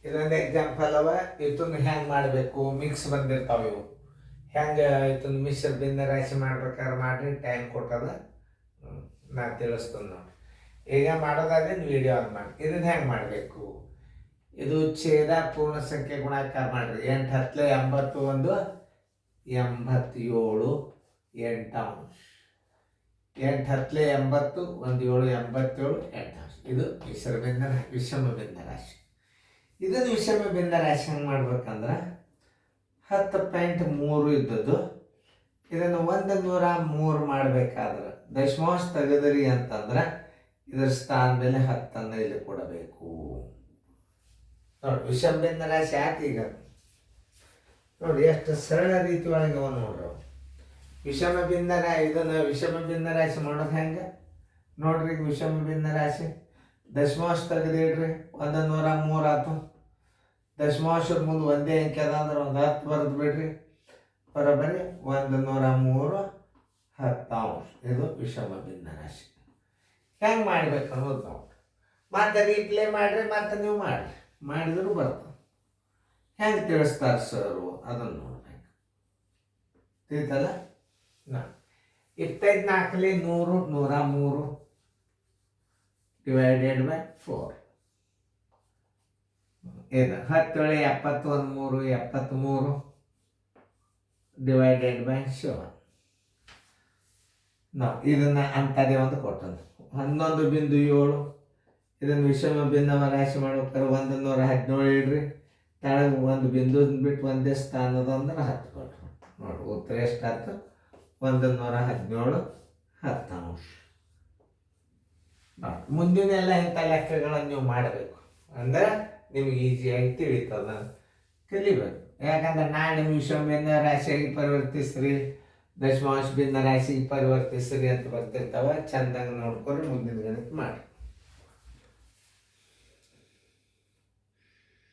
ಇದೊಂದು ಎಕ್ಸಾಂಪಲ್ ಅವ. ಇದನ್ನು ಹೆಂಗೆ ಮಾಡಬೇಕು, ಮಿಕ್ಸ್ ಬಂದಿರ್ತಾವೆ ಇವು. ಹೆಂಗೆ ಇದನ್ನು ಮಿಶ್ರ ಭಿನ್ನ ರಾಶಿ ಮಾಡ್ಬೇಕಾದ್ರೆ ಮಾಡಿರಿ, ಟೈಮ್ ಕೊಟ್ಟದ ನಾ ತಿಳಿಸ್ತೀನಿ ನೋಡಿ. ಈಗ ಮಾಡೋದಾದ್ರೆ ವಿಡಿಯೋ ಆನ್ ಮಾಡಿ. ಇದನ್ನು ಹೆಂಗೆ ಮಾಡಬೇಕು, ಇದು ಛೇದ ಪೂರ್ಣ ಸಂಖ್ಯೆ ಗುಣಾಕಾರ ಮಾಡಿರಿ. 8 10 81 87 8 8 10 80 1 7 87 8. ಇದು ವಿಷಮ ಭಿನ್ನ ರಾಶಿ. ಇದನ್ನು ವಿಷಮ ಭಿನ್ನ ರಾಶಿ ಹೆಂಗೆ ಮಾಡ್ಬೇಕಂದ್ರೆ 10.3 ಇದ್ದದ್ದು ಇದನ್ನು 103 ಮಾಡಬೇಕಾದ್ರೆ ದಶಮಾಂಶ ತೆಗೆದ್ರಿ ಅಂತಂದ್ರೆ ಇದರ ಸ್ಥಾನ ಮೇಲೆ 10 ಇಲ್ಲಿ ಕೊಡಬೇಕು. ನೋಡಿ ವಿಷಮ ಭಿನ್ನ ರಾಶಿ ಯಾಕೆ ಈಗ ನೋಡಿ ಎಷ್ಟು ಸರಳ ರೀತಿ ಒಳಗೆ ನೋಡ್ರಿ. ವಿಷಮ ಭಿನ್ನ ಇದನ್ನು ವಿಷಮ ಭಿನ್ನ ರಾಶಿ ಮಾಡೋದು ಹೆಂಗೆ ನೋಡ್ರಿ. ವಿಷಮ ಭಿನ್ನ ರಾಶಿ ದಶಮಾಂಶ ತೆಗೆದಿಡ್ರಿ, 103 ಆಯ್ತು. ದಶಮಾಂಶದ ಮುಂದೆ ಒಂದೇ ಅಂಕೆ ಅದ ಅಂದ್ರೆ ಒಂದು 10 ಬರೆದು ಬಿಡ್ರಿ. ಬರೋಬ್ಬರಿ 103 10. ಇದು ವಿಷಮ ಭಿನ್ನ ರಾಶಿ. ಹೆಂಗೆ ಮಾಡ್ಬೇಕು ಅನ್ನೋದು ನಾವು ಮತ್ತೆ ರೀಪ್ಲೇ ಮಾಡಿರಿ, ಮತ್ತೆ ನೀವು ಮಾಡಿದ್ರು ಬರ್ತದೆ. ಹೆಂಗೆ ತಿಳಿಸ್ತಾರೆ ಸರು ಅದನ್ನು ನೋಡ್ಬೇಕು. ತಿಳಿತಲ್ಲ. 25 4 100 103 ಡಿವೈಡೆಡ್ ಬೈ 4. ಇದು 10 71 73 ಡಿವೈಡೆಡ್ ಬೈ 7. ನಾವು ಇದನ್ನು ಅಂಥದ್ದೇ ಒಂದು ಕೊಟ್ಟದ್ದು 11.7. ಇದನ್ನು ವಿಷಮ ಭಿನ್ನ ರಾಶಿ ಮಾಡ್ಬೇಕಾದ್ರೆ 117 ಇಡ್ರಿ. ಕೆಳಗೆ ಒಂದು ಬಿಂದು ಬಿಟ್ಟು ಒಂದೇ ಸ್ಥಾನದ ಅಂದ್ರೆ 10 ಕೊಟ್ಟರು. ನೋಡಿ ಉತ್ತರ ಎಷ್ಟಾಯ್ತು, 117 10. ಮುಂದಿನೆಲ್ಲ ಇಂಥ ಲೆಕ್ಕಗಳನ್ನು ನೀವು ಮಾಡಬೇಕು ಅಂದ್ರೆ ನಿಮ್ಗೆ ಈಸಿಯಾಗಿ ತಿಳಿತದ, ಕಲಿಬೇಕು. ಯಾಕಂದ್ರೆ ನಾಳೆ ನೀವು ವಿಷಮ ಭಿನ್ನ ರಾಶಿಯಾಗಿ ಪರಿವರ್ತಿಸ್ರಿ, ದಶಮಾಂಶ ಭಿನ್ನ ರಾಶಿಗೆ ಪರಿವರ್ತಿಸ್ರಿ ಅಂತ ಬರ್ತಿರ್ತಾವ. ಚೆಂದಾಗಿ ನೋಡ್ಕೊಂಡು ಮುಂದಿನ ಗಣಿತ ಮಾಡಿ.